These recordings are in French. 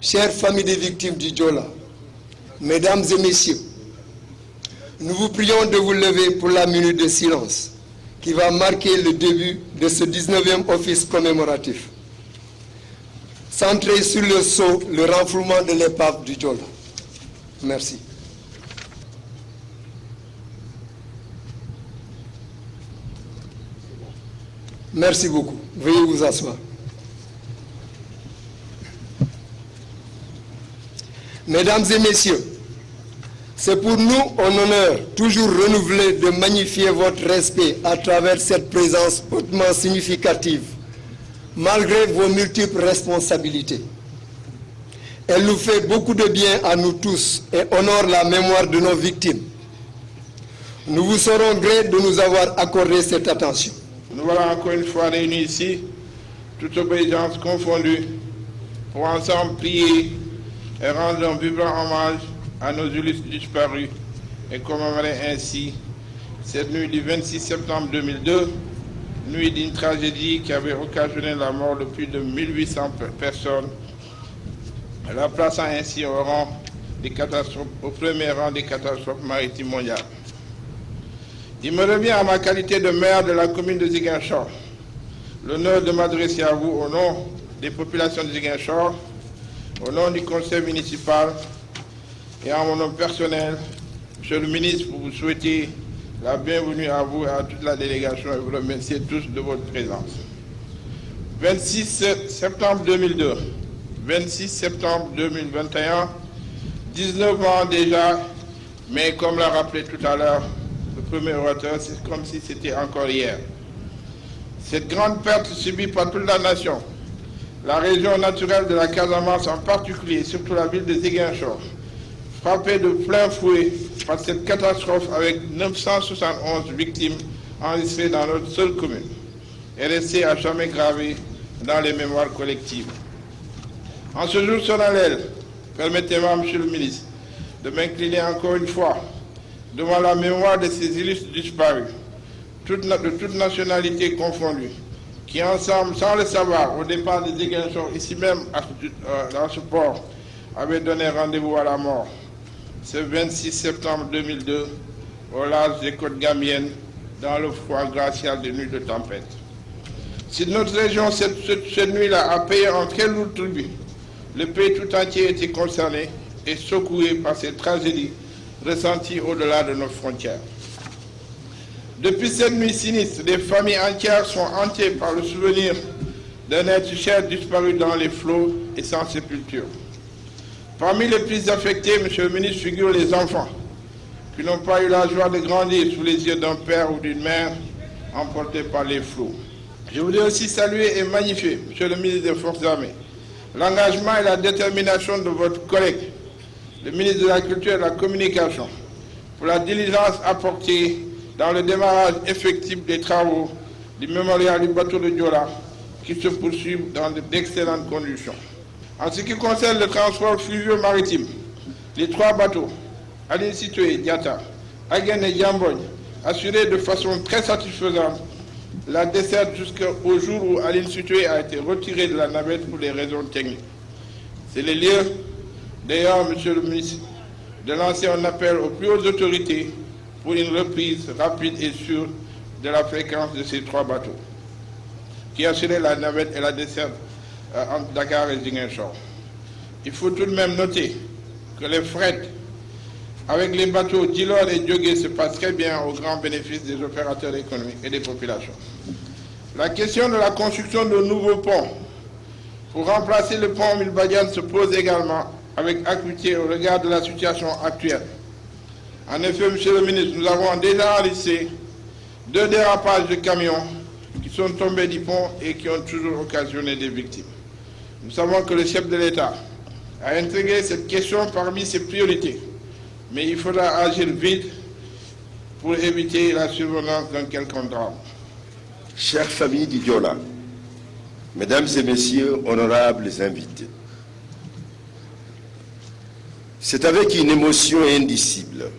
Chères familles des victimes du Diola, mesdames et messieurs, nous vous prions de vous lever pour la minute de silence qui va marquer le début de ce 19e office commémoratif, centré sur le sceau, le renflouement de l'épave du Diola. Merci. Merci beaucoup. Veuillez vous asseoir. Mesdames et messieurs, c'est pour nous un honneur toujours renouvelé de magnifier votre respect à travers cette présence hautement significative, malgré vos multiples responsabilités. Elle nous fait beaucoup de bien à nous tous et honore la mémoire de nos victimes. Nous vous serons gré de nous avoir accordé cette attention. Nous voilà encore une fois réunis ici, toute obéissance confondue, pour ensemble prier et rendre un vibrant hommage à nos illustres disparus et commémorer ainsi cette nuit du 26 septembre 2002, nuit d'une tragédie qui avait occasionné la mort de plus de 1800 personnes, la plaçant ainsi au premier rang des catastrophes maritimes mondiales. Il me revient à ma qualité de maire de la commune de Ziguinchor l'honneur de m'adresser à vous au nom des populations de Ziguinchor, au nom du conseil municipal et en mon nom personnel, Monsieur le ministre, pour vous souhaiter la bienvenue à vous et à toute la délégation et vous remercier tous de votre présence. 26 septembre 2002, 26 septembre 2021, 19 ans déjà, mais comme l'a rappelé tout à l'heure le premier orateur, c'est comme si c'était encore hier. Cette grande perte subie par toute la nation, la région naturelle de la Casamance en particulier, surtout la ville de Ziguinchor, frappée de plein fouet par cette catastrophe avec 971 victimes enregistrées dans notre seule commune, est restée à jamais gravée dans les mémoires collectives. En ce jour solennel, permettez-moi, Monsieur le ministre, de m'incliner encore une fois devant la mémoire de ces illustres disparus, de toute nationalité confondue, qui ensemble, sans le savoir, au départ des Ziguinchor, ici même dans ce port, avaient donné rendez-vous à la mort, ce 26 septembre 2002, au large des côtes gambiennes, dans le froid glacial des nuits de tempête. Si notre région, cette nuit-là, a payé un très lourd tribut, le pays tout entier était concerné et secoué par ces tragédies ressenties au-delà de nos frontières. Depuis cette nuit sinistre, des familles entières sont hantées par le souvenir d'un être cher disparu dans les flots et sans sépulture. Parmi les plus affectés, Monsieur le ministre, figurent les enfants qui n'ont pas eu la joie de grandir sous les yeux d'un père ou d'une mère emportés par les flots. Je voudrais aussi saluer et magnifier, Monsieur le ministre des Forces armées, l'engagement et la détermination de votre collègue, le ministre de la Culture et de la Communication, pour la diligence apportée dans le démarrage effectif des travaux du mémorial du bateau de Diola, qui se poursuivent dans d'excellentes conditions. En ce qui concerne le transport fluvial maritime, les 3 bateaux, Aline Sitoé, Diatta, Agen et Diambogne, assuraient de façon très satisfaisante la desserte jusqu'au jour où Aline Sitoé a été retirée de la navette pour des raisons techniques. C'est le lieu, d'ailleurs, Monsieur le ministre, de lancer un appel aux plus hautes autorités pour une reprise rapide et sûre de la fréquence de ces 3 bateaux, qui assuraient la navette et la desserte entre Dakar et Ziguinchor. Il faut tout de même noter que les frets avec les bateaux Djilor et Diogué se passent très bien au grand bénéfice des opérateurs économiques et des populations. La question de la construction de nouveaux ponts pour remplacer le pont Milbadian se pose également avec acuité au regard de la situation actuelle. En effet, Monsieur le ministre, nous avons déjà enregistré 2 dérapages de camions qui sont tombés du pont et qui ont toujours occasionné des victimes. Nous savons que le chef de l'État a intégré cette question parmi ses priorités, mais il faudra agir vite pour éviter la survenance d'un quelconque drame. Chères familles du Diola, Mesdames et Messieurs, honorables invités, c'est avec une émotion indicible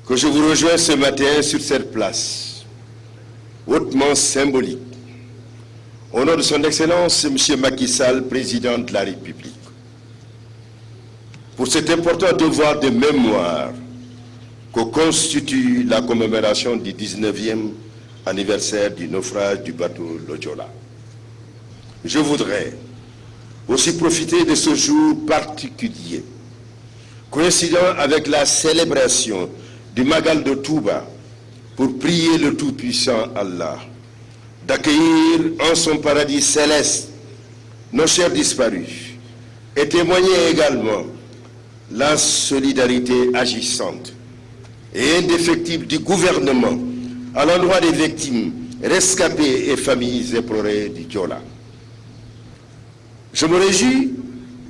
que je vous rejoins ce matin sur cette place, hautement symbolique, au nom de son Excellence M. Macky Sall, président de la République, pour cet important devoir de mémoire que constitue la commémoration du 19e anniversaire du naufrage du bateau le Joola. Je voudrais aussi profiter de ce jour particulier, coïncidant avec la célébration du Magal de Touba, pour prier le Tout-Puissant Allah d'accueillir en son paradis céleste nos chers disparus et témoigner également la solidarité agissante et indéfectible du gouvernement à l'endroit des victimes, rescapées et familles éplorées du Joola. Je me réjouis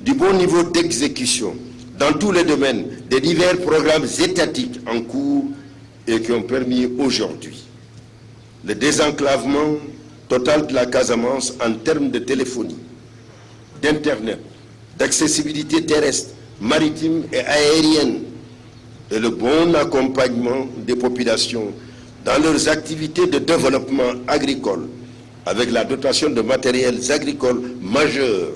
du bon niveau d'exécution dans tous les domaines des divers programmes étatiques en cours et qui ont permis aujourd'hui le désenclavement total de la Casamance en termes de téléphonie, d'Internet, d'accessibilité terrestre, maritime et aérienne, et le bon accompagnement des populations dans leurs activités de développement agricole, avec la dotation de matériels agricoles majeurs,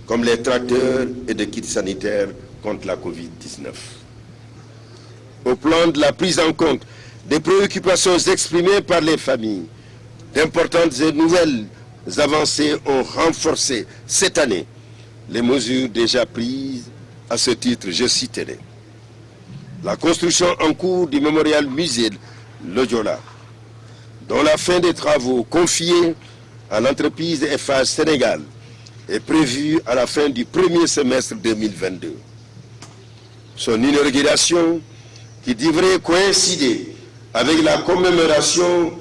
comme les tracteurs et de kits sanitaires contre la Covid-19. Au plan de la prise en compte des préoccupations exprimées par les familles, d'importantes et nouvelles avancées ont renforcé cette année les mesures déjà prises. À ce titre, je citerai la construction en cours du mémorial musée le Joola, dont la fin des travaux confiés à l'entreprise Eiffage Sénégal est prévue à la fin du premier semestre 2022. Son inauguration, qui devrait coïncider avec la commémoration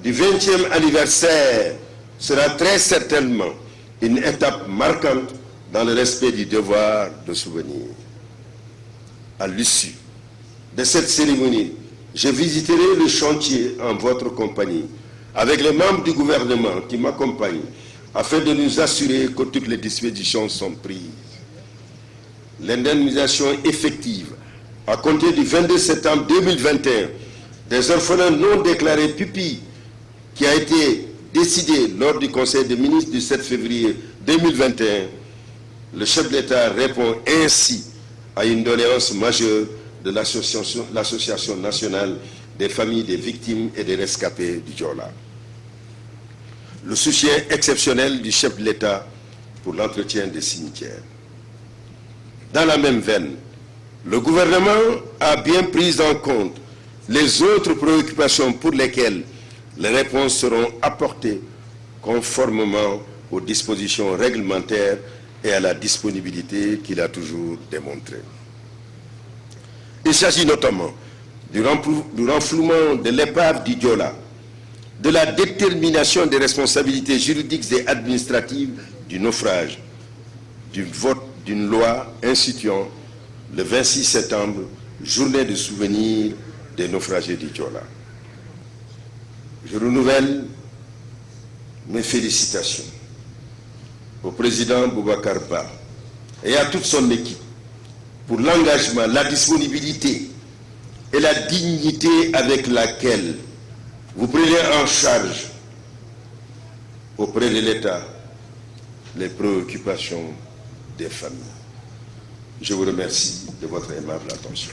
du 20e anniversaire, sera très certainement une étape marquante dans le respect du devoir de souvenir. À l'issue de cette cérémonie, je visiterai le chantier en votre compagnie avec les membres du gouvernement qui m'accompagnent afin de nous assurer que toutes les dispositions sont prises. L'indemnisation effective à compter du 22 septembre 2021 des orphelins non déclarés pupilles qui a été décidé lors du Conseil des ministres du 7 février 2021, le chef de l'État répond ainsi à une doléance majeure de l'Association nationale des familles des victimes et des rescapés du Joola. Le soutien exceptionnel du chef de l'État pour l'entretien des cimetières. Dans la même veine, le gouvernement a bien pris en compte les autres préoccupations pour lesquelles les réponses seront apportées conformément aux dispositions réglementaires et à la disponibilité qu'il a toujours démontrée. Il s'agit notamment du renflouement de l'épave du Joola, de la détermination des responsabilités juridiques et administratives du naufrage, du vote d'une loi instituant le 26 septembre, journée de souvenir des naufragés du Joola. Je renouvelle mes félicitations au président Boubacar Ba et à toute son équipe pour l'engagement, la disponibilité et la dignité avec laquelle vous prenez en charge auprès de l'État les préoccupations des familles. Je vous remercie de votre aimable attention.